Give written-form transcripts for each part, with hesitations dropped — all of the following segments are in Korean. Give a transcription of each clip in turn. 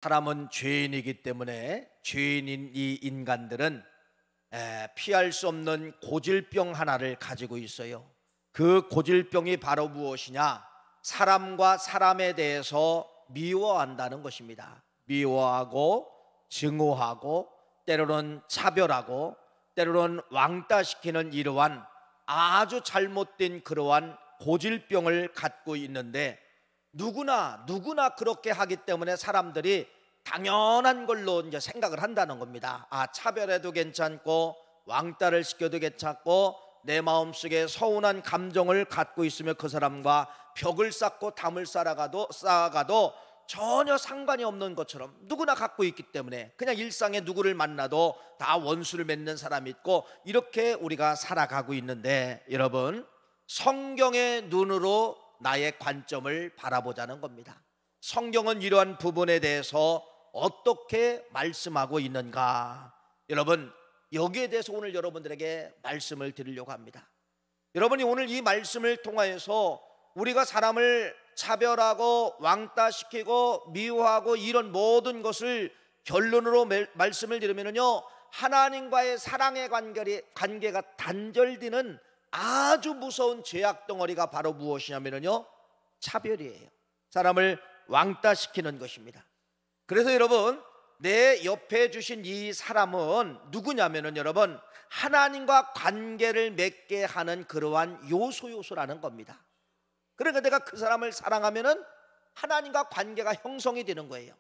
사람은 죄인이기 때문에 죄인인 이 인간들은 피할 수 없는 고질병 하나를 가지고 있어요. 그 고질병이 바로 무엇이냐? 사람과 사람에 대해서 미워한다는 것입니다. 미워하고 증오하고 때로는 차별하고 때로는 왕따시키는 이러한 아주 잘못된 그러한 고질병을 갖고 있는데 누구나 그렇게 하기 때문에 사람들이 당연한 걸로 이제 생각을 한다는 겁니다. 차별해도 괜찮고 왕따를 시켜도 괜찮고 내 마음속에 서운한 감정을 갖고 있으며 그 사람과 벽을 쌓고 담을 쌓아가도 전혀 상관이 없는 것처럼 누구나 갖고 있기 때문에 그냥 일상에 누구를 만나도 다 원수를 맺는 사람이 있고 이렇게 우리가 살아가고 있는데, 여러분, 성경의 눈으로 나의 관점을 바라보자는 겁니다. 성경은 이러한 부분에 대해서 어떻게 말씀하고 있는가? 여러분, 여기에 대해서 오늘 여러분들에게 말씀을 드리려고 합니다. 여러분이 오늘 이 말씀을 통하여서 우리가 사람을 차별하고 왕따시키고 미워하고 이런 모든 것을 결론으로 말씀을 드리면요, 하나님과의 사랑의 관계가 단절되는 아주 무서운 죄악 덩어리가 바로 무엇이냐면요, 차별이에요. 사람을 왕따시키는 것입니다. 그래서 여러분, 내 옆에 주신 이 사람은 누구냐면은 여러분, 하나님과 관계를 맺게 하는 그러한 요소라는 겁니다. 그러니까 내가 그 사람을 사랑하면은 하나님과 관계가 형성이 되는 거예요.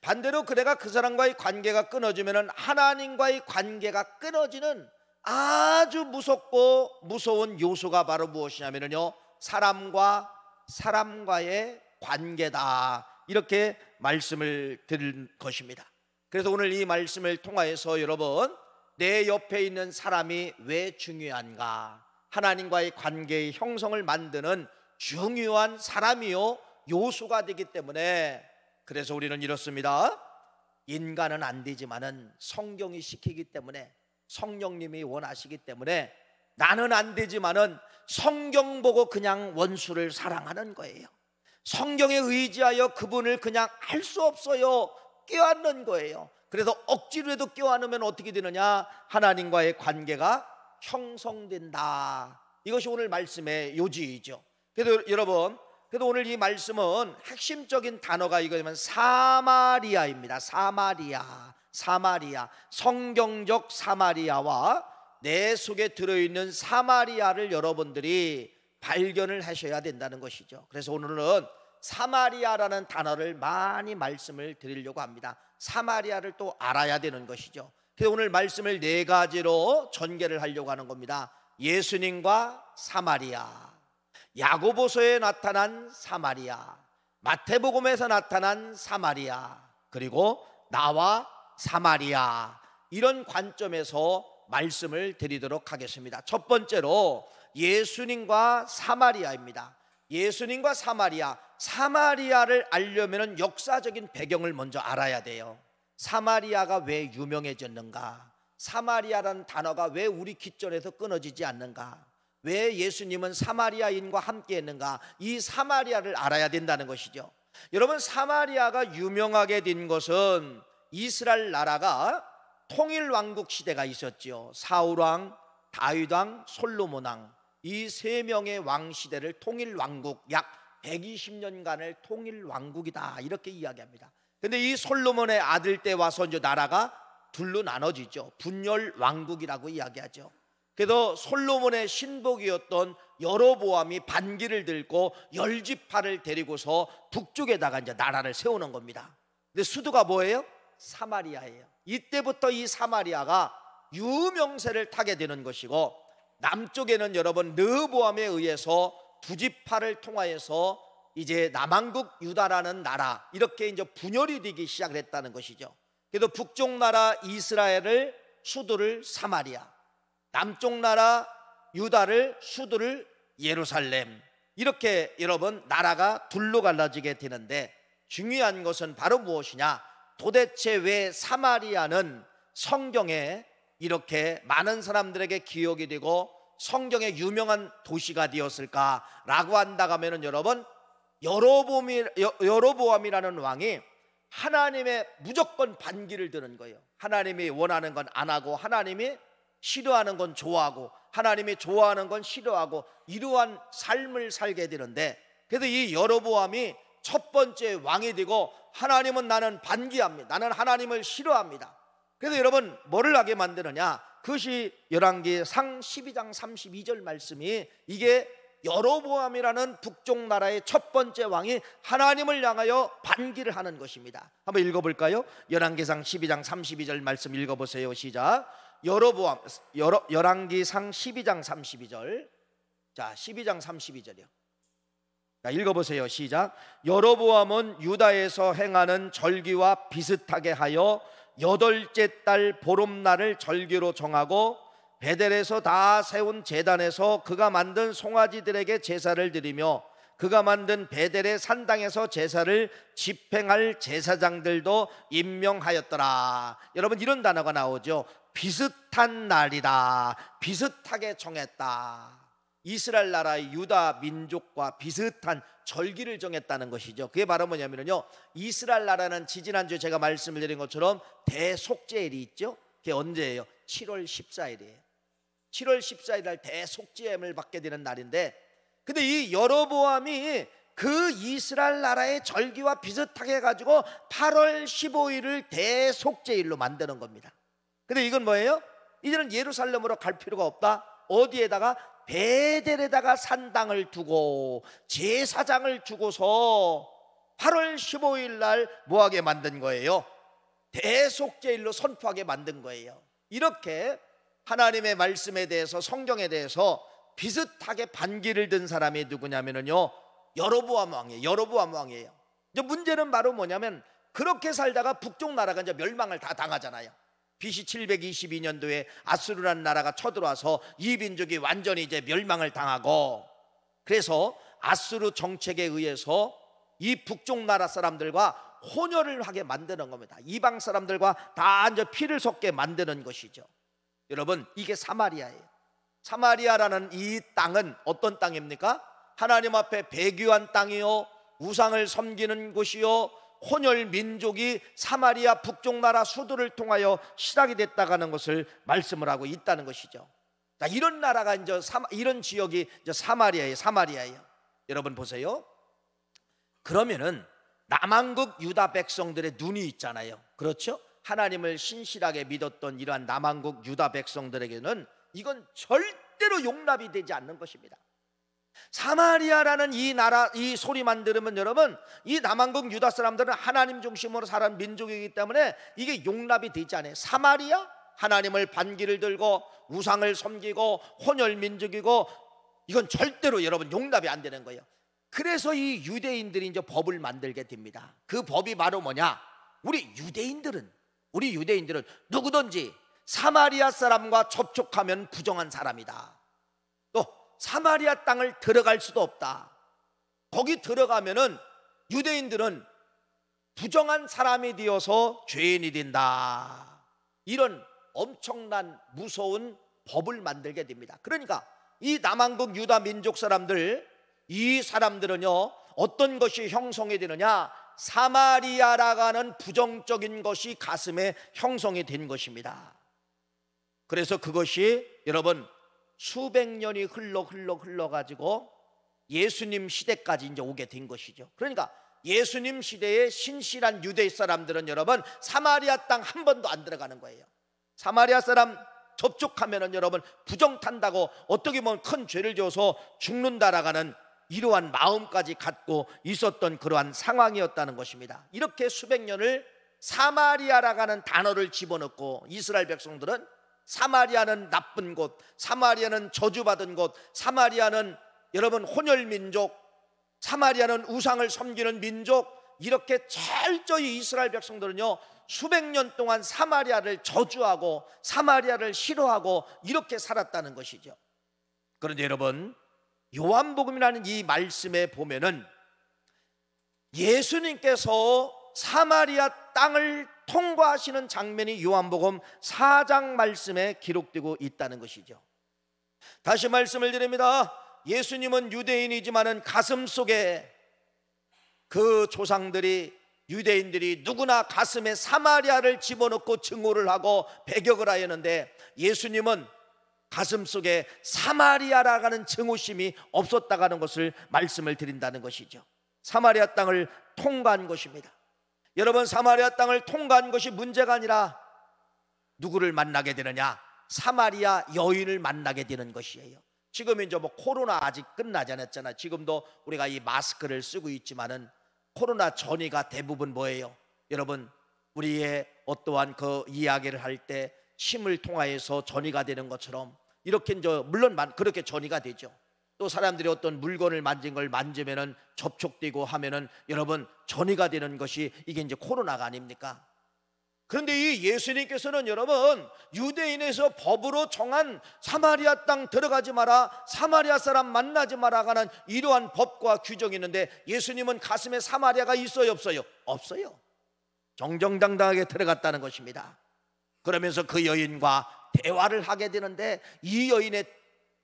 반대로 내가 그 사람과의 관계가 끊어지면은 하나님과의 관계가 끊어지는 아주 무섭고 무서운 요소가 바로 무엇이냐면요, 사람과 사람과의 관계다, 이렇게 말씀을 드릴 것입니다. 그래서 오늘 이 말씀을 통하여서 여러분, 내 옆에 있는 사람이 왜 중요한가? 하나님과의 관계의 형성을 만드는 중요한 사람이요, 요소가 되기 때문에, 그래서 우리는 이렇습니다. 인간은 안 되지만은 성경이 시키기 때문에, 성령님이 원하시기 때문에 나는 안 되지만은 성경 보고 그냥 원수를 사랑하는 거예요. 성경에 의지하여 그분을 그냥 할 수 없어요, 껴안는 거예요. 그래서 억지로 해도 껴안으면 어떻게 되느냐? 하나님과의 관계가 형성된다. 이것이 오늘 말씀의 요지이죠. 그래서 여러분, 오늘 이 말씀은 핵심적인 단어가 이거면 사마리아입니다. 사마리아, 성경적 사마리아와 내 속에 들어있는 사마리아를 여러분들이 발견을 하셔야 된다는 것이죠. 그래서 오늘은 사마리아라는 단어를 많이 말씀을 드리려고 합니다. 사마리아를 또 알아야 되는 것이죠. 그래서 오늘 말씀을 네 가지로 전개를 하려고 하는 겁니다. 예수님과 사마리아, 야고보서에 나타난 사마리아, 마태복음에서 나타난 사마리아, 그리고 나와 사마리아, 이런 관점에서 말씀을 드리도록 하겠습니다. 첫 번째로 예수님과 사마리아입니다. 예수님과 사마리아를 알려면 역사적인 배경을 먼저 알아야 돼요. 사마리아가 왜 유명해졌는가? 사마리아라는 단어가 왜 우리 귓전에서 끊어지지 않는가? 왜 예수님은 사마리아인과 함께 했는가? 이 사마리아를 알아야 된다는 것이죠. 여러분, 사마리아가 유명하게 된 것은 이스라엘 나라가 통일왕국 시대가 있었죠. 사울왕, 다윗왕, 솔로몬왕, 이 세 명의 왕 시대를 통일왕국, 약 120년간을 통일왕국이다, 이렇게 이야기합니다. 근데 이 솔로몬의 아들 때 와서 이제 나라가 둘로 나눠지죠. 분열왕국이라고 이야기하죠. 그래서 솔로몬의 신복이었던 여로보암이 반기를 들고 10지파를 데리고서 북쪽에다가 이제 나라를 세우는 겁니다. 근데 수도가 뭐예요? 사마리아예요. 이때부터 이 사마리아가 유명세를 타게 되는 것이고, 남쪽에는 여러분 르호보암에 의해서 두 지파를 통하여서 이제 남왕국 유다라는 나라, 이렇게 이제 분열이 되기 시작을 했다는 것이죠. 그래서 북쪽 나라 이스라엘을 수도를 사마리아, 남쪽 나라 유다를 수도를 예루살렘, 이렇게 여러분 나라가 둘로 갈라지게 되는데, 중요한 것은 바로 무엇이냐? 도대체 왜 사마리아는 성경에 이렇게 많은 사람들에게 기억이 되고 성경의 유명한 도시가 되었을까라고 한다고 하면은 여러분, 여로보암이라는 왕이 하나님의 무조건 반기를 드는 거예요. 하나님이 원하는 건 안 하고, 하나님이 싫어하는 건 좋아하고, 하나님이 좋아하는 건 싫어하고, 이러한 삶을 살게 되는데, 그래서 이 여로보암이 첫 번째 왕이 되고, 하나님은 나는 반기합니다. 나는 하나님을 싫어합니다. 그래서 여러분 뭐를 하게 만드느냐, 그것이 열왕기상 12장 32절 말씀이, 이게 여로보암이라는 북쪽 나라의 첫 번째 왕이 하나님을 향하여 반기를 하는 것입니다. 한번 읽어볼까요? 열왕기상 12장 32절 말씀 읽어보세요. 시작. 열왕기상 12장 32절. 자, 12장 32절이요. 자, 읽어보세요. 시작. 여로보암은 유다에서 행하는 절기와 비슷하게 하여 8째 달 보름날을 절기로 정하고, 베델에서 다 세운 제단에서 그가 만든 송아지들에게 제사를 드리며, 그가 만든 베델의 산당에서 제사를 집행할 제사장들도 임명하였더라. 여러분, 이런 단어가 나오죠. 비슷한 날이다. 비슷하게 정했다. 이스라엘 나라의 유다 민족과 비슷한 절기를 정했다는 것이죠. 그게 바로 뭐냐면요, 이스라엘 나라는 지지난주에 제가 말씀을 드린 것처럼 대속죄일이 있죠. 그게 언제예요? 7월 14일이에요 7월 14일 날 대속죄임을 받게 되는 날인데, 근데 이 여로보암이 그 이스라엘 나라의 절기와 비슷하게 해가지고 8월 15일을 대속죄일로 만드는 겁니다. 근데 이건 뭐예요? 이제는 예루살렘으로 갈 필요가 없다. 어디에다가? 베델에다가 산당을 두고 제사장을 주고서 8월 15일 날 뭐하게 만든 거예요? 대속죄일로 선포하게 만든 거예요. 이렇게 하나님의 말씀에 대해서, 성경에 대해서 비슷하게 반기를 든 사람이 누구냐면요, 여로보암 왕이에요. 여로보암 왕이에요. 이제 문제는 바로 뭐냐면, 그렇게 살다가 북쪽 나라가 이제 멸망을 다 당하잖아요. BC 722년도에 아수르라는 나라가 쳐들어와서 이 민족이 완전히 이제 멸망을 당하고, 그래서 아수르 정책에 의해서 이 북쪽 나라 사람들과 혼혈을 하게 만드는 겁니다. 이방 사람들과 다 이제 피를 섞게 만드는 것이죠. 여러분, 이게 사마리아예요. 사마리아라는 이 땅은 어떤 땅입니까? 하나님 앞에 배교한 땅이요, 우상을 섬기는 곳이요, 혼혈 민족이 사마리아 북쪽 나라 수도를 통하여 시작이 됐다고 하는 것을 말씀을 하고 있다는 것이죠. 자, 이런 나라가 이제 이런 지역이 이제 사마리아예요. 여러분 보세요. 그러면은 남한국 유다 백성들의 눈이 있잖아요. 그렇죠? 하나님을 신실하게 믿었던 이러한 남한국 유다 백성들에게는 이건 절대로 용납이 되지 않는 것입니다. 사마리아라는 이 나라, 이 소리만 들으면 여러분, 이 남한국 유다 사람들은 하나님 중심으로 살아온 민족이기 때문에 이게 용납이 되지 않아요. 사마리아? 하나님을 반기를 들고 우상을 섬기고 혼혈 민족이고, 이건 절대로 여러분 용납이 안 되는 거예요. 그래서 이 유대인들이 이제 법을 만들게 됩니다. 그 법이 바로 뭐냐? 우리 유대인들은 누구든지 사마리아 사람과 접촉하면 부정한 사람이다. 또 사마리아 땅을 들어갈 수도 없다. 거기 들어가면은 유대인들은 부정한 사람이 되어서 죄인이 된다. 이런 엄청난 무서운 법을 만들게 됩니다. 그러니까 이 남한국 유다 민족 사람들, 이 사람들은요, 어떤 것이 형성이 되느냐? 사마리아라고 하는 부정적인 것이 가슴에 형성이 된 것입니다. 그래서 그것이 여러분 수백 년이 흘러가지고 예수님 시대까지 이제 오게 된 것이죠. 그러니까 예수님 시대의 신실한 유대 사람들은 여러분 사마리아 땅 한 번도 안 들어가는 거예요. 사마리아 사람 접촉하면은 여러분 부정 탄다고, 어떻게 보면 큰 죄를 지어서 죽는다라가는 이러한 마음까지 갖고 있었던 그러한 상황이었다는 것입니다. 이렇게 수백 년을 사마리아라고 하는 단어를 집어넣고, 이스라엘 백성들은 사마리아는 나쁜 곳, 사마리아는 저주받은 곳, 사마리아는 여러분 혼혈 민족, 사마리아는 우상을 섬기는 민족, 이렇게 철저히 이스라엘 백성들은요 수백 년 동안 사마리아를 저주하고 사마리아를 싫어하고 이렇게 살았다는 것이죠. 그런데 여러분, 요한복음이라는 이 말씀에 보면은 예수님께서 사마리아 땅을 통과하시는 장면이 요한복음 4장 말씀에 기록되고 있다는 것이죠. 다시 말씀을 드립니다. 예수님은 유대인이지만은 가슴속에 그 조상들이 유대인들이 누구나 가슴에 사마리아를 집어넣고 증오를 하고 배격을 하였는데 예수님은 가슴속에 사마리아라는 증오심이 없었다는 것을 말씀을 드린다는 것이죠. 사마리아 땅을 통과한 것입니다. 여러분, 사마리아 땅을 통과한 것이 문제가 아니라 누구를 만나게 되느냐? 사마리아 여인을 만나게 되는 것이에요. 지금 이제 코로나 아직 끝나지 않았잖아요. 지금도 우리가 이 마스크를 쓰고 있지만은 코로나 전이가 대부분 뭐예요? 여러분, 우리의 어떠한 그 이야기를 할 때 힘을 통하여서 전이가 되는 것처럼 이렇게 이제 물론 그렇게 전이가 되죠. 또 사람들이 어떤 물건을 만진 걸 만지면은 접촉되고 하면은 여러분 전이가 되는 것이 이게 이제 코로나가 아닙니까? 그런데 이 예수님께서는 여러분 유대인에서 법으로 정한 사마리아 땅 들어가지 마라, 사마리아 사람 만나지 마라 하는 이러한 법과 규정이 있는데 예수님은 가슴에 사마리아가 있어요, 없어요? 없어요. 정정당당하게 들어갔다는 것입니다. 그러면서 그 여인과 대화를 하게 되는데 이 여인의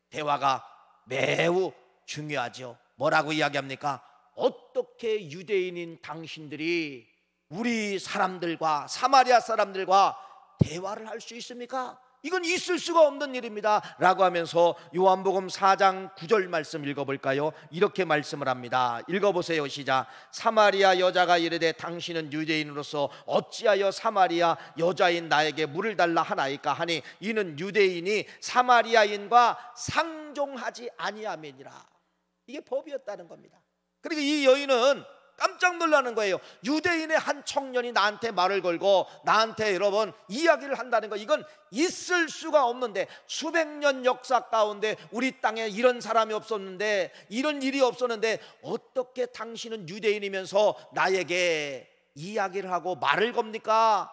대화가 매우 중요하죠. 뭐라고 이야기합니까? 어떻게 유대인인 당신들이 우리 사람들과 사마리아 사람들과 대화를 할 수 있습니까? 이건 있을 수가 없는 일입니다 라고 하면서 요한복음 4장 9절 말씀 읽어볼까요? 이렇게 말씀을 합니다. 읽어보세요. 시작. 사마리아 여자가 이르되 당신은 유대인으로서 어찌하여 사마리아 여자인 나에게 물을 달라 하나이까 하니 이는 유대인이 사마리아인과 상종하지 아니함이니라. 이게 법이었다는 겁니다. 그리고 이 여인은 깜짝 놀라는 거예요. 유대인의 한 청년이 나한테 말을 걸고 나한테 여러분 이야기를 한다는 거, 이건 있을 수가 없는데, 수백 년 역사 가운데 우리 땅에 이런 사람이 없었는데, 이런 일이 없었는데 어떻게 당신은 유대인이면서 나에게 이야기를 하고 말을 겁니까?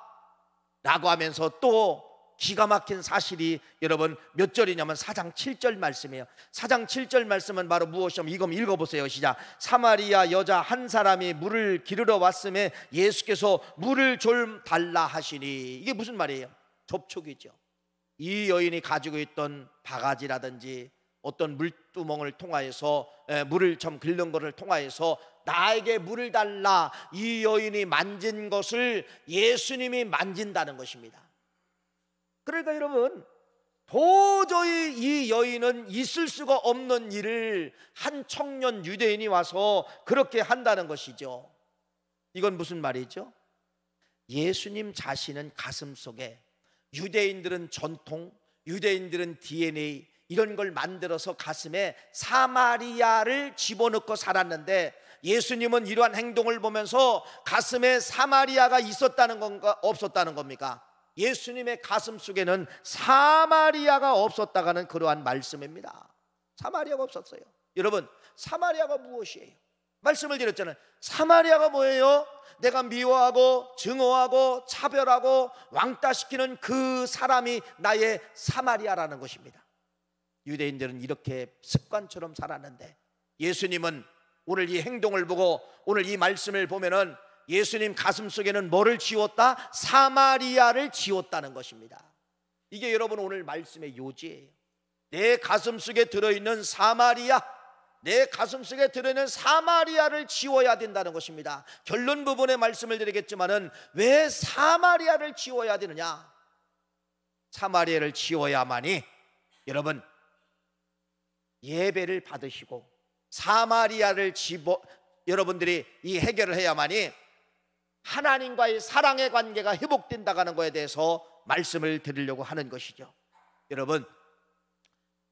라고 하면서 또 기가 막힌 사실이 여러분 몇 절이냐면 4장 7절 말씀이에요. 4장 7절 말씀은 바로 무엇이냐면 이거 읽어보세요. 시작. 사마리아 여자 한 사람이 물을 기르러 왔음에 예수께서 물을 좀 달라 하시니, 이게 무슨 말이에요? 접촉이죠. 이 여인이 가지고 있던 바가지라든지 어떤 물두멍을 통하여서 물을 좀 긁는 것을 통하여서 나에게 물을 달라, 이 여인이 만진 것을 예수님이 만진다는 것입니다. 그러니까 여러분 도저히 이 여인은 있을 수가 없는 일을 한 청년 유대인이 와서 그렇게 한다는 것이죠. 이건 무슨 말이죠? 예수님 자신은 가슴속에, 유대인들은 전통, 유대인들은 DNA 이런 걸 만들어서 가슴에 사마리아를 집어넣고 살았는데 예수님은 이러한 행동을 보면서 가슴에 사마리아가 있었다는 건가 없었다는 겁니까? 예수님의 가슴 속에는 사마리아가 없었다가는 그러한 말씀입니다. 사마리아가 없었어요. 여러분, 사마리아가 무엇이에요? 말씀을 드렸잖아요. 사마리아가 뭐예요? 내가 미워하고 증오하고 차별하고 왕따시키는 그 사람이 나의 사마리아라는 것입니다. 유대인들은 이렇게 습관처럼 살았는데 예수님은 오늘 이 행동을 보고 오늘 이 말씀을 보면은 예수님 가슴 속에는 뭐를 지웠다? 사마리아를 지웠다는 것입니다. 이게 여러분 오늘 말씀의 요지예요. 내 가슴 속에 들어있는 사마리아, 내 가슴 속에 들어있는 사마리아를 지워야 된다는 것입니다. 결론 부분에 말씀을 드리겠지만은 왜 사마리아를 지워야 되느냐? 사마리아를 지워야만이 여러분 예배를 받으시고 사마리아를 여러분들이 이 해결을 해야만이 하나님과의 사랑의 관계가 회복된다는 것에 대해서 말씀을 드리려고 하는 것이죠. 여러분,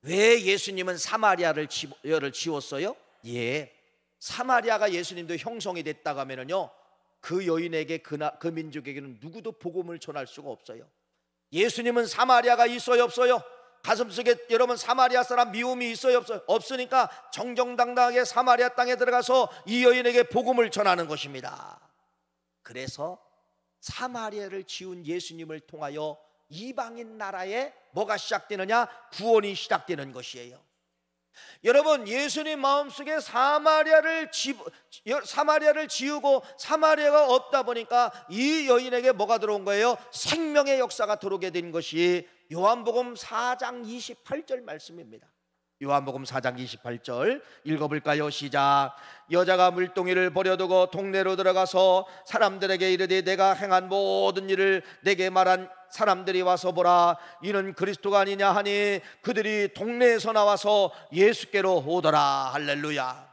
왜 예수님은 사마리아를 지웠어요? 예, 사마리아가 예수님도 형성이 됐다고 하면요, 그 여인에게 그 민족에게는 누구도 복음을 전할 수가 없어요. 예수님은 사마리아가 있어요, 없어요? 가슴속에 여러분 사마리아 사람 미움이 있어요, 없어요? 없으니까 정정당당하게 사마리아 땅에 들어가서 이 여인에게 복음을 전하는 것입니다. 그래서 사마리아를 지운 예수님을 통하여 이방인 나라에 뭐가 시작되느냐? 구원이 시작되는 것이에요. 여러분, 예수님 마음속에 사마리아를 지우고 사마리아가 없다 보니까 이 여인에게 뭐가 들어온 거예요? 생명의 역사가 들어오게 된 것이 요한복음 4장 28절 말씀입니다. 요한복음 4장 28절 읽어볼까요? 시작. 여자가 물동이를 버려두고 동네로 들어가서 사람들에게 이르되 내가 행한 모든 일을 내게 말한 사람들이 와서 보라, 이는 그리스도가 아니냐 하니 그들이 동네에서 나와서 예수께로 오더라. 할렐루야.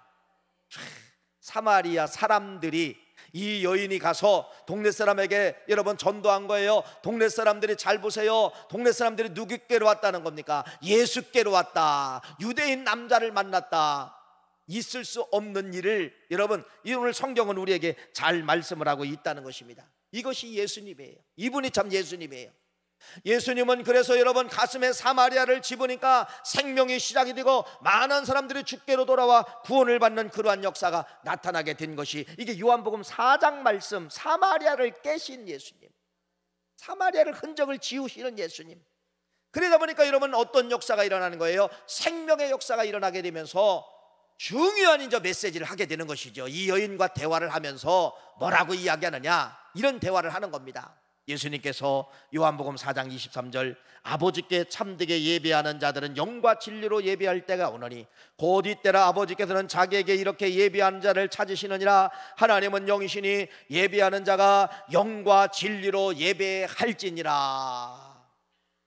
사마리아 사람들이 이 여인이 가서 동네 사람에게 여러분 전도한 거예요. 동네 사람들이 잘 보세요. 동네 사람들이 누구께로 왔다는 겁니까? 예수께로 왔다. 유대인 남자를 만났다. 있을 수 없는 일을 여러분, 오늘 성경은 우리에게 잘 말씀을 하고 있다는 것입니다. 이것이 예수님이에요. 이분이 참 예수님이에요. 예수님은 그래서 여러분 가슴에 사마리아를 집으니까 생명이 시작이 되고 많은 사람들이 주께로 돌아와 구원을 받는 그러한 역사가 나타나게 된 것이 이게 요한복음 4장 말씀, 사마리아를 깨신 예수님, 사마리아를 흔적을 지우시는 예수님. 그러다 보니까 여러분 어떤 역사가 일어나는 거예요? 생명의 역사가 일어나게 되면서 중요한 이제 메시지를 하게 되는 것이죠. 이 여인과 대화를 하면서 뭐라고 이야기하느냐, 이런 대화를 하는 겁니다. 예수님께서 요한복음 4장 23절 아버지께 참되게 예배하는 자들은 영과 진리로 예배할 때가 오노니 곧 이때라 아버지께서는 자기에게 이렇게 예배하는 자를 찾으시느니라. 하나님은 영이시니 예배하는 자가 영과 진리로 예배할지니라.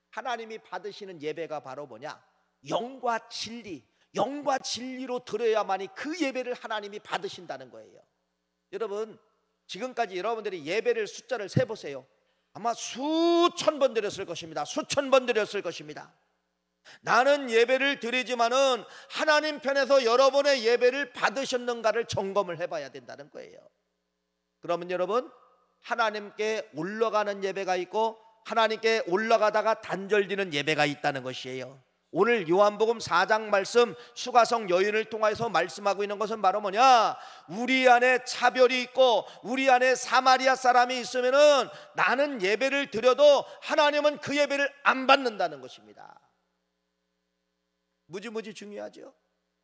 하나님이 받으시는 예배가 바로 뭐냐? 영과 진리, 영과 진리로 드려야만이 그 예배를 하나님이 받으신다는 거예요. 여러분 지금까지 여러분들이 예배를 숫자를 세보세요. 아마 수천 번 드렸을 것입니다. 수천 번 드렸을 것입니다. 나는 예배를 드리지만은 하나님 편에서 여러분의 예배를 받으셨는가를 점검을 해봐야 된다는 거예요. 그러면 여러분 하나님께 올라가는 예배가 있고 하나님께 올라가다가 단절되는 예배가 있다는 것이에요. 오늘 요한복음 4장 말씀 수가성 여인을 통해서 말씀하고 있는 것은 바로 뭐냐? 우리 안에 차별이 있고 우리 안에 사마리아 사람이 있으면은 나는 예배를 드려도 하나님은 그 예배를 안 받는다는 것입니다. 무지무지 중요하죠.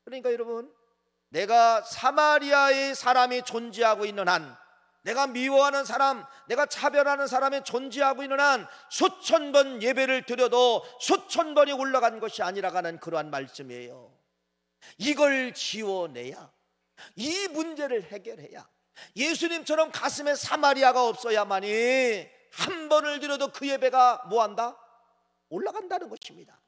그러니까 여러분 내가 사마리아의 사람이 존재하고 있는 한, 내가 미워하는 사람, 내가 차별하는 사람이 존재하고 있는 한 수천 번 예배를 드려도 수천 번이 올라간 것이 아니라가는 그러한 말씀이에요. 이걸 지워내야, 이 문제를 해결해야 예수님처럼 가슴에 사마리아가 없어야만이 한 번을 드려도 그 예배가 뭐한다? 올라간다는 것입니다.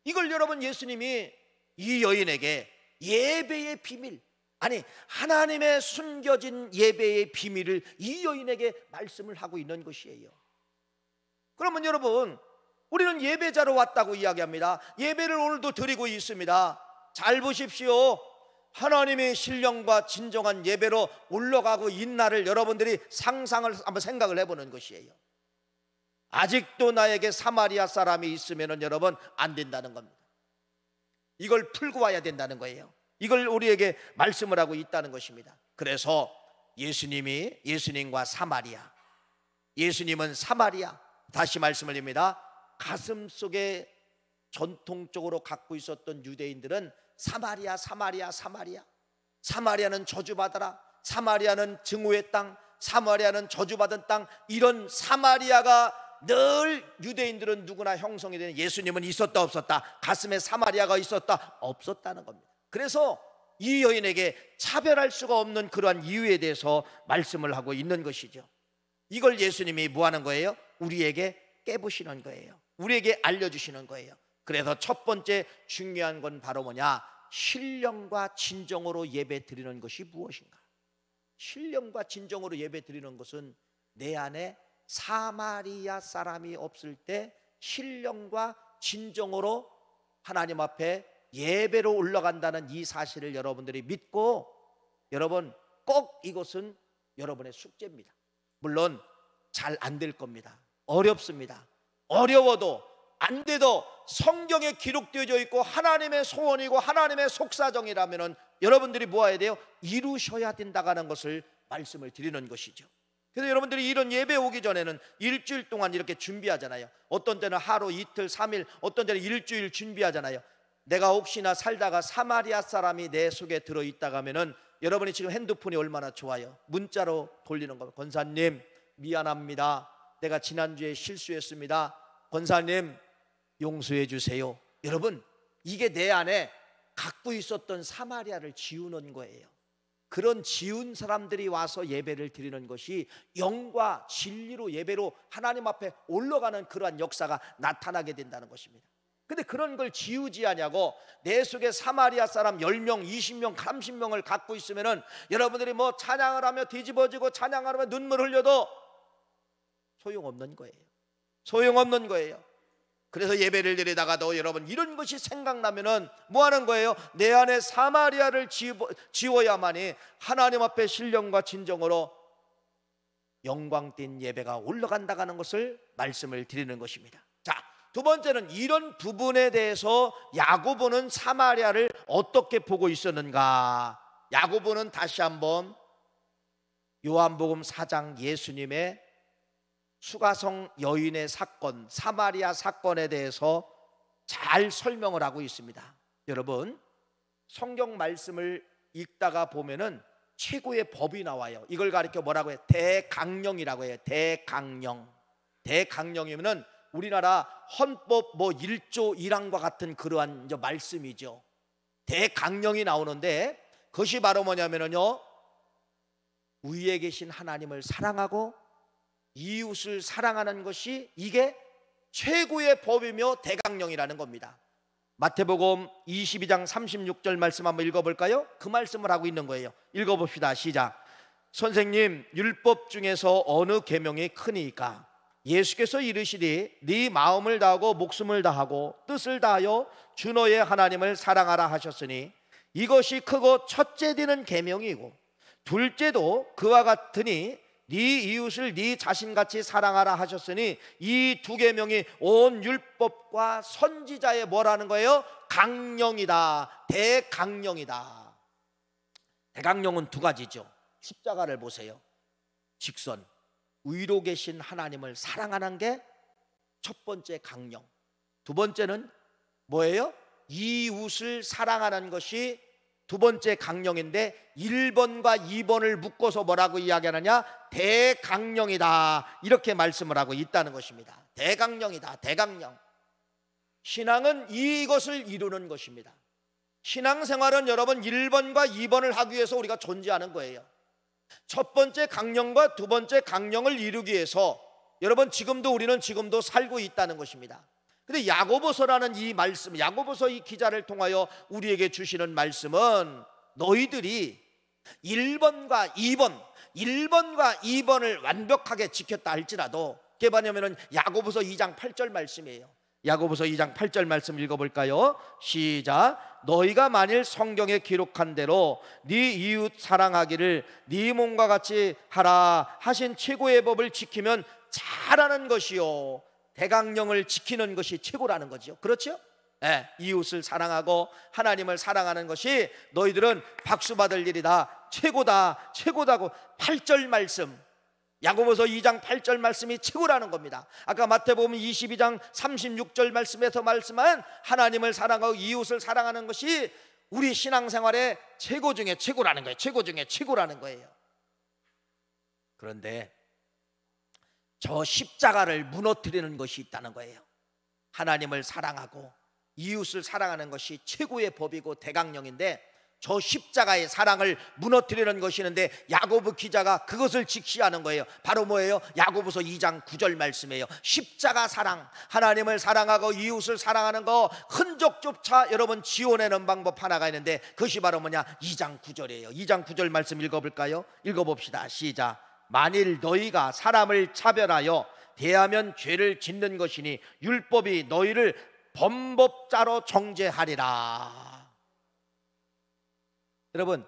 이걸 여러분 예수님이 이 여인에게 예배의 비밀, 아니 하나님의 숨겨진 예배의 비밀을 이 여인에게 말씀을 하고 있는 것이에요. 그러면 여러분 우리는 예배자로 왔다고 이야기합니다. 예배를 오늘도 드리고 있습니다. 잘 보십시오. 하나님의 신령과 진정한 예배로 올라가고 있나를 여러분들이 한번 생각을 해보는 것이에요. 아직도 나에게 사마리아 사람이 있으면 여러분 안 된다는 겁니다. 이걸 풀고 와야 된다는 거예요. 이걸 우리에게 말씀을 하고 있다는 것입니다. 그래서 예수님과 사마리아, 예수님은 사마리아, 다시 말씀을 드립니다. 가슴속에 전통적으로 갖고 있었던 유대인들은 사마리아, 사마리아, 사마리아, 사마리아는 저주받아라, 사마리아는 증오의 땅, 사마리아는 저주받은 땅, 이런 사마리아가 늘 유대인들은 누구나 형성이 되는, 예수님은 있었다 없었다? 가슴에 사마리아가 있었다 없었다는 겁니다. 그래서 이 여인에게 차별할 수가 없는 그러한 이유에 대해서 말씀을 하고 있는 것이죠. 이걸 예수님이 뭐 하는 거예요? 우리에게 깨부시는 거예요. 우리에게 알려주시는 거예요. 그래서 첫 번째 중요한 건 바로 뭐냐? 신령과 진정으로 예배 드리는 것이 무엇인가? 신령과 진정으로 예배 드리는 것은 내 안에 사마리아 사람이 없을 때 신령과 진정으로 하나님 앞에 예배로 올라간다는 이 사실을 여러분들이 믿고, 여러분 꼭 이것은 여러분의 숙제입니다. 물론 잘 안 될 겁니다. 어렵습니다. 어려워도 안 돼도 성경에 기록되어져 있고 하나님의 소원이고 하나님의 속사정이라면 여러분들이 뭐 해야 돼요? 이루셔야 된다는 것을 말씀을 드리는 것이죠. 그래서 여러분들이 이런 예배 오기 전에는 일주일 동안 이렇게 준비하잖아요. 어떤 때는 하루, 이틀, 3일, 어떤 때는 일주일 준비하잖아요. 내가 혹시나 살다가 사마리아 사람이 내 속에 들어있다가 하면은 여러분이 지금 핸드폰이 얼마나 좋아요. 문자로 돌리는 겁니다. 권사님 미안합니다. 내가 지난주에 실수했습니다. 권사님 용서해 주세요. 여러분 이게 내 안에 갖고 있었던 사마리아를 지우는 거예요. 그런 지운 사람들이 와서 예배를 드리는 것이 영과 진리로 예배로 하나님 앞에 올라가는 그러한 역사가 나타나게 된다는 것입니다. 근데 그런 걸 지우지 않냐고 내 속에 사마리아 사람 10명, 20명, 30명을 갖고 있으면은 여러분들이 뭐 찬양을 하며 뒤집어지고 찬양을 하며 눈물 흘려도 소용없는 거예요. 소용없는 거예요. 그래서 예배를 드리다가도 여러분 이런 것이 생각나면은 뭐 하는 거예요? 내 안에 사마리아를 지워야만이 하나님 앞에 신령과 진정으로 영광된 예배가 올라간다는 것을 말씀을 드리는 것입니다. 자, 두 번째는 이런 부분에 대해서 야고보는 사마리아를 어떻게 보고 있었는가? 야고보는 다시 한번 요한복음 4장 예수님의 수가성 여인의 사건, 사마리아 사건에 대해서 잘 설명을 하고 있습니다. 여러분, 성경 말씀을 읽다가 보면은 최고의 법이 나와요. 이걸 가리켜 뭐라고 해요? 대강령이라고 해요. 대강령. 대강령이면은 우리나라 헌법 뭐 1조 1항과 같은 그러한 말씀이죠. 대강령이 나오는데 그것이 바로 뭐냐면요, 위에 계신 하나님을 사랑하고 이웃을 사랑하는 것이 이게 최고의 법이며 대강령이라는 겁니다. 마태복음 22장 36절 말씀 한번 읽어볼까요? 그 말씀을 하고 있는 거예요. 읽어봅시다. 시작. 선생님, 율법 중에서 어느 계명이 크니까? 예수께서 이르시되 네 마음을 다하고 목숨을 다하고 뜻을 다하여 주 너의 하나님을 사랑하라 하셨으니 이것이 크고 첫째 되는 계명이고 둘째도 그와 같으니 네 이웃을 네 자신같이 사랑하라 하셨으니 이 두 계명이 온 율법과 선지자의 뭐라는 거예요? 강령이다. 대강령이다. 대강령은 두 가지죠. 십자가를 보세요. 직선, 위로 계신 하나님을 사랑하는 게 첫 번째 강령. 두 번째는 뭐예요? 이웃을 사랑하는 것이 두 번째 강령인데 1번과 2번을 묶어서 뭐라고 이야기하느냐? 대강령이다. 이렇게 말씀을 하고 있다는 것입니다. 대강령이다. 대강령. 신앙은 이것을 이루는 것입니다. 신앙생활은 여러분 1번과 2번을 하기 위해서 우리가 존재하는 거예요. 첫 번째 강령과 두 번째 강령을 이루기 위해서 여러분 우리는 지금도 살고 있다는 것입니다. 근데 야고보서라는 이 말씀, 야고보서 이 기자를 통하여 우리에게 주시는 말씀은 너희들이 1번과 2번을 완벽하게 지켰다 할지라도 그게 뭐냐면은 야고보서 2장 8절 말씀이에요. 야고보서 2장 8절 말씀 읽어볼까요? 시작. 너희가 만일 성경에 기록한 대로 네 이웃 사랑하기를 네 몸과 같이 하라 하신 최고의 법을 지키면 잘하는 것이요, 대강령을 지키는 것이 최고라는 거죠. 그렇죠? 네, 이웃을 사랑하고 하나님을 사랑하는 것이 너희들은 박수 받을 일이다. 최고다. 최고다고 8절 말씀, 야고보서 2장 8절 말씀이 최고라는 겁니다. 아까 마태복음 22장 36절 말씀에서 말씀한 하나님을 사랑하고 이웃을 사랑하는 것이 우리 신앙생활의 최고 중에 최고라는 거예요. 최고 중에 최고라는 거예요. 그런데 저 십자가를 무너뜨리는 것이 있다는 거예요. 하나님을 사랑하고 이웃을 사랑하는 것이 최고의 법이고 대강령인데 저 십자가의 사랑을 무너뜨리는 것이 있는데 야고보 기자가 그것을 직시하는 거예요. 바로 뭐예요? 야고보서 2장 9절 말씀이에요. 십자가 사랑, 하나님을 사랑하고 이웃을 사랑하는 거 흔적조차 여러분 지워내는 방법 하나가 있는데 그것이 바로 뭐냐? 2장 9절이에요 2장 9절 말씀 읽어볼까요? 읽어봅시다. 시작. 만일 너희가 사람을 차별하여 대하면 죄를 짓는 것이니 율법이 너희를 범법자로 정죄하리라. 여러분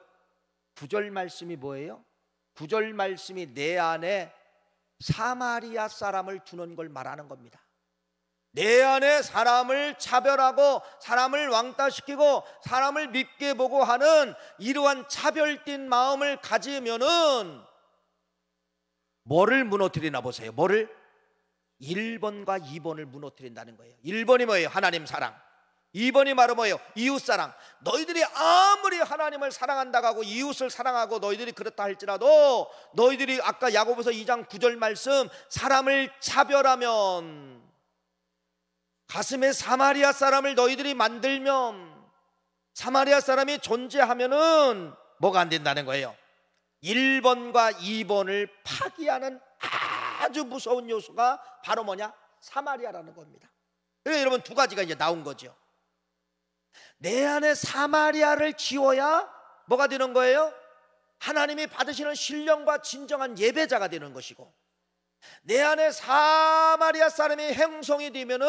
9절 말씀이 뭐예요? 9절 말씀이 내 안에 사마리아 사람을 두는 걸 말하는 겁니다. 내 안에 사람을 차별하고 사람을 왕따시키고 사람을 밉게 보고 하는 이러한 차별된 마음을 가지면은 뭐를 무너뜨리나 보세요. 뭐를? 1번과 2번을 무너뜨린다는 거예요. 1번이 뭐예요? 하나님 사랑. 2번이 바로 뭐예요? 이웃 사랑. 너희들이 아무리 하나님을 사랑한다고 하고 이웃을 사랑하고 너희들이 그렇다 할지라도 너희들이 아까 야고보서 2장 9절 말씀 사람을 차별하면 가슴에 사마리아 사람을 너희들이 만들면, 사마리아 사람이 존재하면은 뭐가 안 된다는 거예요? 1번과 2번을 파기하는 아주 무서운 요소가 바로 뭐냐? 사마리아라는 겁니다. 그래서 여러분 두 가지가 이제 나온 거죠. 내 안에 사마리아를 지워야 뭐가 되는 거예요? 하나님이 받으시는 신령과 진정한 예배자가 되는 것이고, 내 안에 사마리아 사람이 형성이 되면은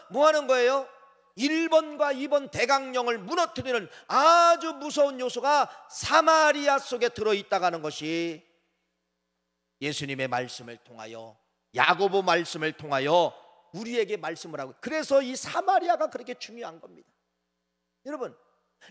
뭐 하는 거예요? 1번과 2번 대강령을 무너뜨리는 아주 무서운 요소가 사마리아 속에 들어있다가는 것이 예수님의 말씀을 통하여, 야고보 말씀을 통하여 우리에게 말씀을 하고, 그래서 이 사마리아가 그렇게 중요한 겁니다. 여러분,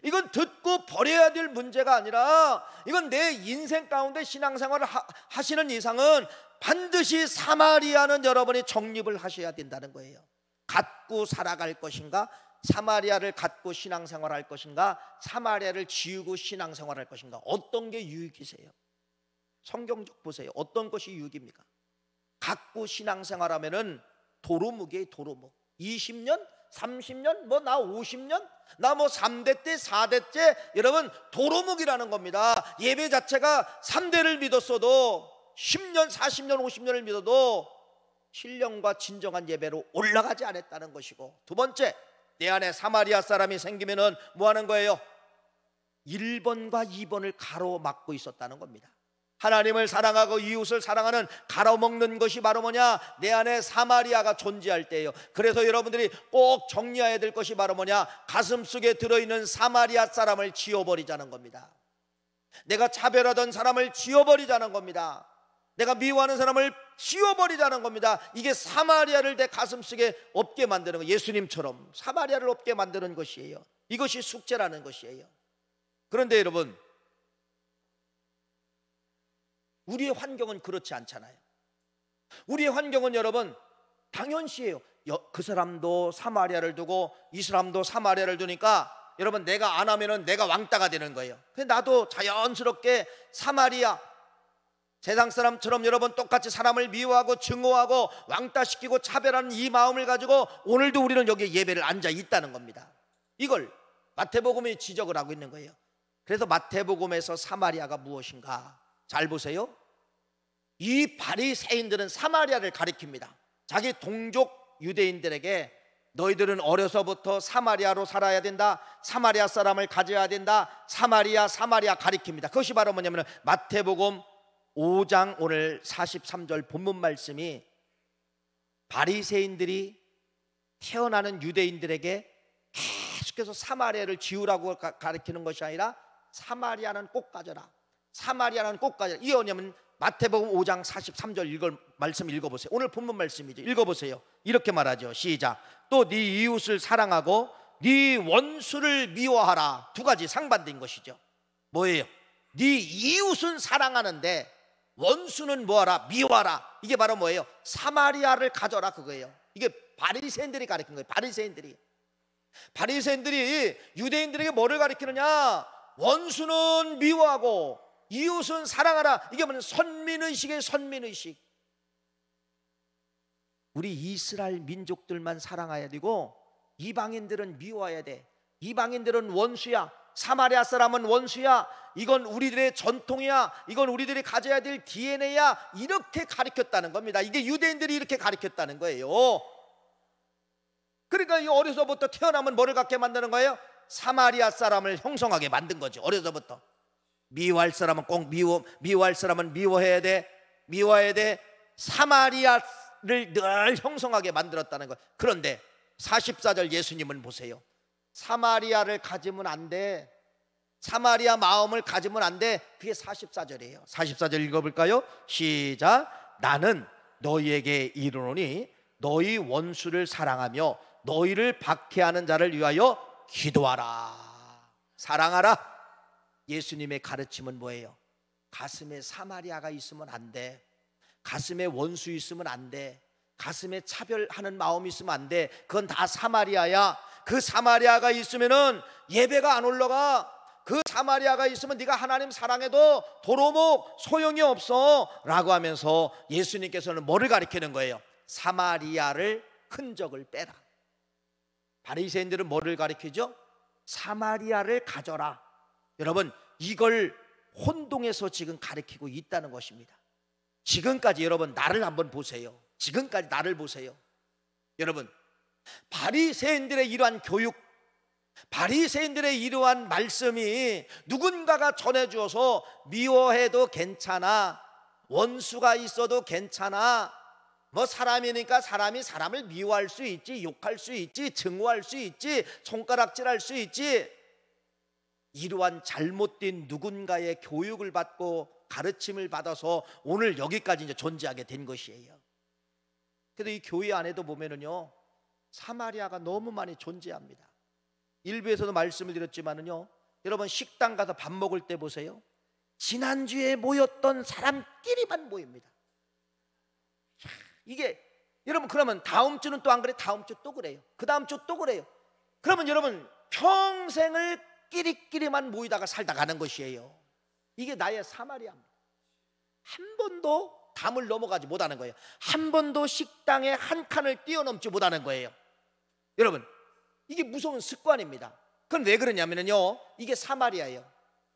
이건 듣고 버려야 될 문제가 아니라, 이건 내 인생 가운데 신앙생활을 하시는 이상은 반드시 사마리아는 여러분이 정립을 하셔야 된다는 거예요. 갖고 살아갈 것인가, 사마리아를 갖고 신앙생활할 것인가, 사마리아를 지우고 신앙생활할 것인가, 어떤 게 유익이세요? 성경적 보세요. 어떤 것이 유익입니까? 갖고 신앙생활하면은 도루묵이에요. 도루묵. 20년? 30년? 뭐 나 50년? 나 뭐 3대 때 4대째? 여러분, 도루묵이라는 겁니다. 예배 자체가 3대를 믿었어도 10년, 40년, 50년을 믿어도 신령과 진정한 예배로 올라가지 않았다는 것이고, 두 번째, 내 안에 사마리아 사람이 생기면은 뭐 하는 거예요? 1번과 2번을 가로막고 있었다는 겁니다. 하나님을 사랑하고 이웃을 사랑하는 가로막는 것이 바로 뭐냐? 내 안에 사마리아가 존재할 때예요. 그래서 여러분들이 꼭 정리해야 될 것이 바로 뭐냐? 가슴속에 들어있는 사마리아 사람을 지워버리자는 겁니다. 내가 차별하던 사람을 지워버리자는 겁니다. 내가 미워하는 사람을 지워버리자는 겁니다. 이게 사마리아를 내 가슴속에 없게 만드는 거, 예수님처럼 사마리아를 없게 만드는 것이에요. 이것이 숙제라는 것이에요. 그런데 여러분, 우리의 환경은 그렇지 않잖아요. 우리의 환경은 여러분 당연시해요. 그 사람도 사마리아를 두고 이 사람도 사마리아를 두니까 여러분, 내가 안 하면은 내가 왕따가 되는 거예요. 근데 나도 자연스럽게 사마리아, 세상 사람처럼 여러분 똑같이 사람을 미워하고 증오하고 왕따시키고 차별하는 이 마음을 가지고 오늘도 우리는 여기 예배를 앉아 있다는 겁니다. 이걸 마태복음이 지적을 하고 있는 거예요. 그래서 마태복음에서 사마리아가 무엇인가? 잘 보세요. 이 바리새인들은 사마리아를 가리킵니다. 자기 동족 유대인들에게 너희들은 어려서부터 사마리아로 살아야 된다, 사마리아 사람을 가져야 된다, 사마리아 가리킵니다. 그것이 바로 뭐냐면 마태복음 5장 오늘 43절 본문 말씀이 바리새인들이 태어나는 유대인들에게 계속해서 사마리아를 지우라고 가리키는 것이 아니라 사마리아는 꼭 가져라, 사마리아는 꼭 가져라. 이게 뭐냐면 마태복음 5장 43절 말씀 읽어보세요. 오늘 본문 말씀이죠. 읽어보세요. 이렇게 말하죠. 시작. 또 네 이웃을 사랑하고 네 원수를 미워하라. 두 가지 상반된 것이죠. 뭐예요? 네 이웃은 사랑하는데 원수는 뭐하라? 미워하라. 이게 바로 뭐예요? 사마리아를 가져라, 그거예요. 이게 바리새인들이 가르친 거예요. 바리새인들이 유대인들에게 뭐를 가르치느냐? 원수는 미워하고 이웃은 사랑하라. 이게 뭐냐? 선민의식이에요. 선민의식. 우리 이스라엘 민족들만 사랑해야 되고 이방인들은 미워해야 돼. 이방인들은 원수야. 사마리아 사람은 원수야. 이건 우리들의 전통이야. 이건 우리들이 가져야 될 DNA야. 이렇게 가르쳤다는 겁니다. 이게 유대인들이 이렇게 가르쳤다는 거예요. 그러니까 이 어려서부터 태어나면 뭐를 갖게 만드는 거예요? 사마리아 사람을 형성하게 만든 거죠. 어려서부터. 미워할 사람은 꼭 미워할 사람은 미워해야 돼. 미워해야 돼. 사마리아를 늘 형성하게 만들었다는 거. 그런데 44절 예수님은 보세요. 사마리아를 가지면 안 돼. 사마리아 마음을 가지면 안 돼. 그게 44절이에요 44절 읽어볼까요? 시작. 나는 너희에게 이르노니 너희 원수를 사랑하며 너희를 박해하는 자를 위하여 기도하라. 사랑하라. 예수님의 가르침은 뭐예요? 가슴에 사마리아가 있으면 안 돼. 가슴에 원수 있으면 안 돼. 가슴에 차별하는 마음이 있으면 안 돼. 그건 다 사마리아야. 그 사마리아가 있으면은 예배가 안 올라가. 그 사마리아가 있으면 네가 하나님 사랑해도 도로목 소용이 없어 라고 하면서 예수님께서는 뭐를 가리키는 거예요? 사마리아를 흔적을 빼라. 바리새인들은 뭐를 가리키죠? 사마리아를 가져라. 여러분, 이걸 혼동해서 지금 가리키고 있다는 것입니다. 지금까지 여러분 나를 한번 보세요. 지금까지 나를 보세요. 여러분, 바리새인들의 이러한 교육, 바리새인들의 이러한 말씀이 누군가가 전해주어서 미워해도 괜찮아, 원수가 있어도 괜찮아, 뭐 사람이니까 사람이 사람을 미워할 수 있지, 욕할 수 있지, 증오할 수 있지, 손가락질할 수 있지, 이러한 잘못된 누군가의 교육을 받고 가르침을 받아서 오늘 여기까지 이제 존재하게 된 것이에요. 그래도 이 교회 안에도 보면은요, 사마리아가 너무 많이 존재합니다. 일부에서도 말씀을 드렸지만은요, 여러분 식당 가서 밥 먹을 때 보세요. 지난주에 모였던 사람끼리만 모입니다. 이게 여러분, 그러면 다음 주는 또 안 그래? 다음 주 또 그래요. 그 다음 주 또 그래요. 그러면 여러분 평생을 끼리끼리만 모이다가 살다 가는 것이에요. 이게 나의 사마리아입니다. 한 번도 담을 넘어가지 못하는 거예요. 한 번도 식당에 한 칸을 뛰어넘지 못하는 거예요. 여러분, 이게 무서운 습관입니다. 그건 왜 그러냐면요, 이게 사마리아예요.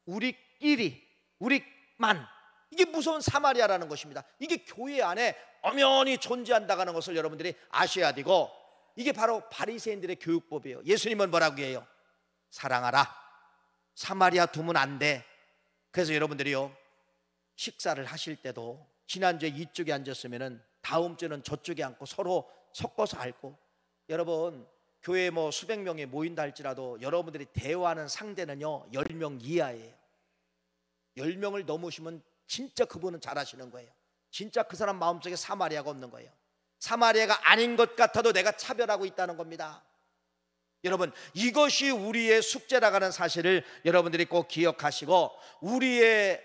우리끼리, 우리만. 이게 무서운 사마리아라는 것입니다. 이게 교회 안에 엄연히 존재한다는 것을 여러분들이 아셔야 되고, 이게 바로 바리새인들의 교육법이에요. 예수님은 뭐라고 해요? 사랑하라. 사마리아 두면 안 돼. 그래서 여러분들이요, 식사를 하실 때도 지난주에 이쪽에 앉았으면은 다음 주는 저쪽에 앉고 서로 섞어서 앉고, 여러분 교회에 뭐 수백 명이 모인다 할지라도 여러분들이 대화하는 상대는요 10명 이하예요. 10명을 넘으시면 진짜 그분은 잘하시는 거예요. 진짜 그 사람 마음속에 사마리아가 없는 거예요. 사마리아가 아닌 것 같아도 내가 차별하고 있다는 겁니다. 여러분, 이것이 우리의 숙제라는 사실을 여러분들이 꼭 기억하시고, 우리의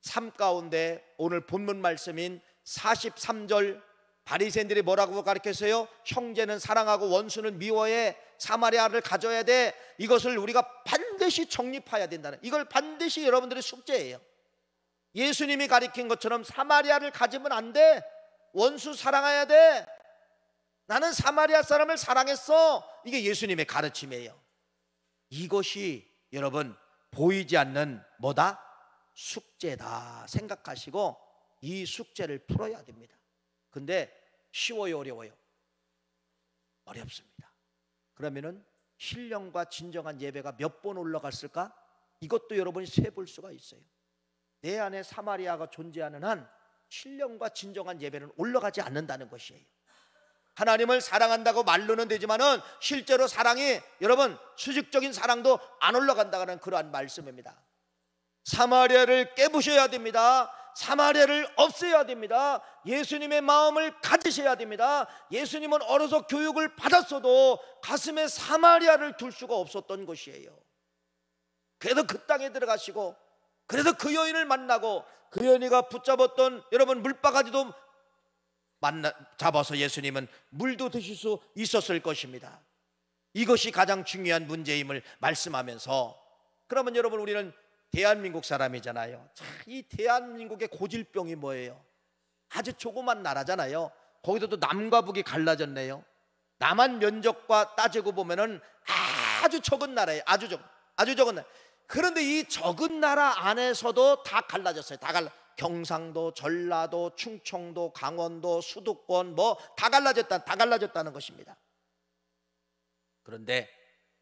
삶 가운데 오늘 본문 말씀인 43절, 바리새인들이 뭐라고 가르쳤어요? 형제는 사랑하고 원수는 미워해, 사마리아를 가져야 돼. 이것을 우리가 반드시 정립해야 된다는, 이걸 반드시 여러분들의 숙제예요. 예수님이 가르친 것처럼 사마리아를 가지면 안 돼. 원수 사랑해야 돼. 나는 사마리아 사람을 사랑했어. 이게 예수님의 가르침이에요. 이것이 여러분 보이지 않는 뭐다? 숙제다 생각하시고 이 숙제를 풀어야 됩니다. 근데 쉬워요, 어려워요? 어렵습니다. 그러면은 신령과 진정한 예배가 몇 번 올라갔을까? 이것도 여러분이 세볼 수가 있어요. 내 안에 사마리아가 존재하는 한 신령과 진정한 예배는 올라가지 않는다는 것이에요. 하나님을 사랑한다고 말로는 되지만은 실제로 사랑이 여러분 수직적인 사랑도 안 올라간다는 그러한 말씀입니다. 사마리아를 깨부셔야 됩니다. 사마리아를 없애야 됩니다. 예수님의 마음을 가지셔야 됩니다. 예수님은 어려서 교육을 받았어도 가슴에 사마리아를 둘 수가 없었던 것이에요. 그래도 그 땅에 들어가시고, 그래서 그 여인을 만나고, 그 여인이가 붙잡았던 여러분 물바가지도 잡아서 예수님은 물도 드실 수 있었을 것입니다. 이것이 가장 중요한 문제임을 말씀하면서, 그러면 여러분 우리는 대한민국 사람이잖아요. 이 대한민국의 고질병이 뭐예요? 아주 조그만 나라잖아요. 거기서도 남과 북이 갈라졌네요. 남한 면적과 따지고 보면은 아주 적은 나라예요. 아주 적은 나라. 그런데 이 적은 나라 안에서도 다 갈라졌어요. 경상도, 전라도, 충청도, 강원도, 수도권 뭐 다 갈라졌다는 것입니다. 그런데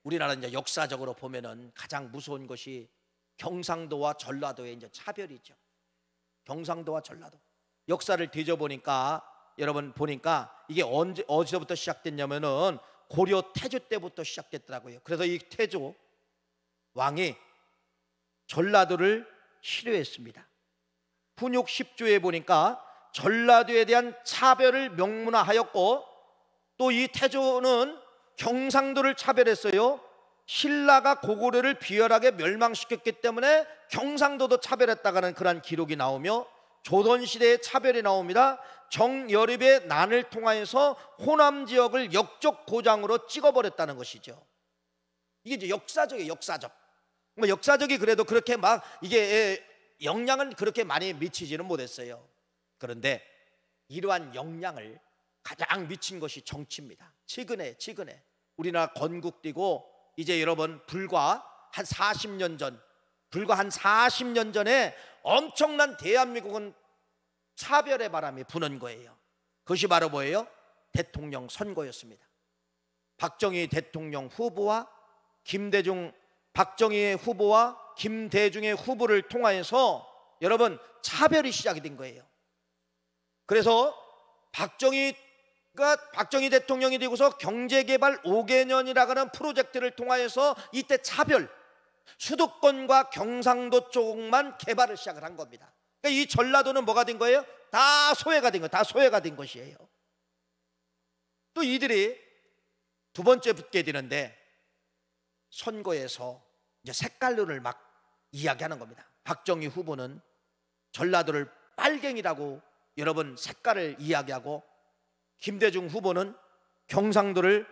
우리나라는 이제 역사적으로 보면은 가장 무서운 것이 경상도와 전라도의 이제 차별이죠. 경상도와 전라도. 역사를 뒤져보니까 여러분 보니까 이게 어디서부터 시작됐냐면은 고려 태조 때부터 시작됐더라고요. 그래서 이 태조 왕이 전라도를 싫어했습니다. 훈육 10조에 보니까 전라도에 대한 차별을 명문화하였고, 또 이 태조는 경상도를 차별했어요. 신라가 고구려를 비열하게 멸망시켰기 때문에 경상도도 차별했다가는 그러한 기록이 나오며, 조선시대의 차별이 나옵니다. 정여립의 난을 통하여서 호남 지역을 역적 고장으로 찍어버렸다는 것이죠. 이게 이제 역사적이에요. 역사적이 그래도 그렇게 막 이게 영향은 그렇게 많이 미치지는 못했어요. 그런데 이러한 영향을 가장 미친 것이 정치입니다. 최근에 우리나라 건국되고 이제 여러분 불과 한 40년 전에 엄청난 대한민국은 차별의 바람이 부는 거예요. 그것이 바로 뭐예요? 대통령 선거였습니다. 박정희 대통령 후보와 박정희의 후보와 김대중의 후보를 통하여서 여러분 차별이 시작이 된 거예요. 그래서 박정희 대통령이 되고서 경제개발 5개년이라고 하는 프로젝트를 통하여서 이때 차별, 수도권과 경상도 쪽만 개발을 시작을 한 겁니다. 그러니까 이 전라도는 뭐가 된 거예요? 다 소외가 된 거예요. 다 소외가 된 것이에요. 또 이들이 두 번째 붙게 되는데 선거에서 이제 색깔론을 막 이야기하는 겁니다. 박정희 후보는 전라도를 빨갱이라고 여러분 색깔을 이야기하고, 김대중 후보는 경상도를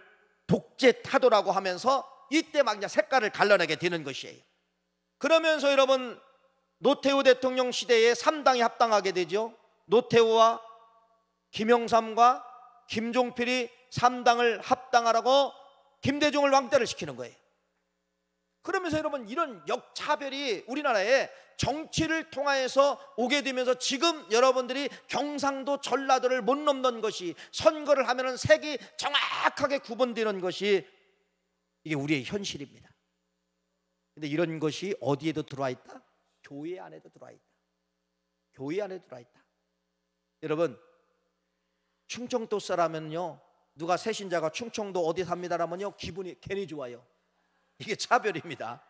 독재 타도라고 하면서 이때 막 이제 색깔을 갈라내게 되는 것이에요. 그러면서 여러분 노태우 대통령 시대에 3당이 합당하게 되죠. 노태우와 김영삼과 김종필이 3당을 합당하라고 김대중을 왕따를 시키는 거예요. 그러면서 여러분 이런 역차별이 우리나라에 정치를 통하여서 오게 되면서 지금 여러분들이 경상도 전라도를 못 넘는 것이, 선거를 하면은 색이 정확하게 구분되는 것이 이게 우리의 현실입니다. 근데 이런 것이 어디에도 들어와 있다? 교회 안에도 들어와 있다. 교회 안에 들어와 있다. 여러분 충청도 사람은요, 누가 새신자가 충청도 어디 삽니다라면요 기분이 괜히 좋아요. 이게 차별입니다.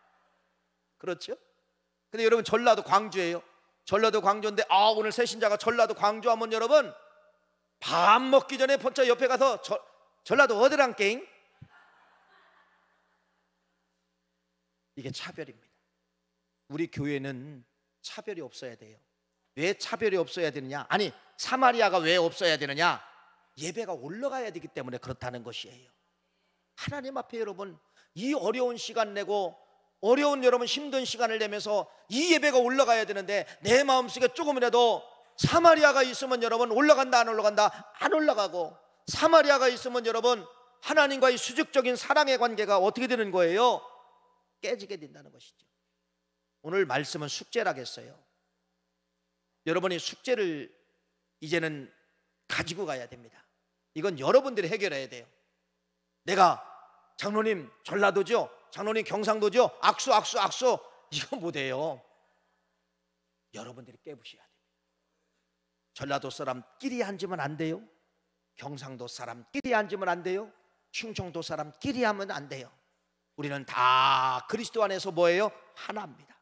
그렇죠? 근데 여러분 전라도 광주예요. 전라도 광주인데 오늘 새신자가 전라도 광주 하면 여러분 밥 먹기 전에 번쩍 옆에 가서 전라도 어디랑 게임? 이게 차별입니다. 우리 교회는 차별이 없어야 돼요. 왜 차별이 없어야 되느냐? 아니 사마리아가 왜 없어야 되느냐? 예배가 올라가야 되기 때문에 그렇다는 것이에요. 하나님 앞에 여러분 이 어려운 시간 내고 어려운 여러분 힘든 시간을 내면서 이 예배가 올라가야 되는데 내 마음속에 조금이라도 사마리아가 있으면 여러분 올라간다 안 올라간다? 안 올라가고, 사마리아가 있으면 여러분 하나님과의 수직적인 사랑의 관계가 어떻게 되는 거예요? 깨지게 된다는 것이죠. 오늘 말씀은 숙제라겠어요. 여러분이 숙제를 이제는 가지고 가야 됩니다. 이건 여러분들이 해결해야 돼요. 내가 장로님 전라도죠, 장로님 경상도죠, 악수 이거 못해요. 여러분들이 깨부셔야 됩니다. 전라도 사람끼리 앉으면 안 돼요. 경상도 사람끼리 앉으면 안 돼요. 충청도 사람끼리 하면 안 돼요. 우리는 다 그리스도 안에서 뭐예요? 하나입니다.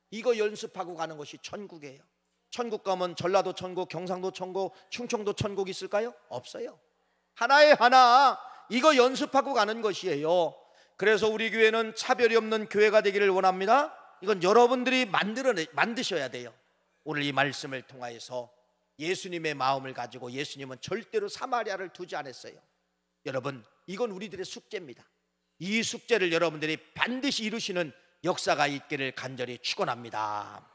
이거 연습하고 가는 것이 천국이에요. 천국 가면 전라도 천국, 경상도 천국, 충청도 천국 있을까요? 없어요. 하나의 하나, 이거 연습하고 가는 것이에요. 그래서 우리 교회는 차별이 없는 교회가 되기를 원합니다. 이건 여러분들이 만드셔야 돼요. 오늘 이 말씀을 통하여서 예수님의 마음을 가지고, 예수님은 절대로 사마리아를 두지 않았어요. 여러분 이건 우리들의 숙제입니다. 이 숙제를 여러분들이 반드시 이루시는 역사가 있기를 간절히 축원합니다.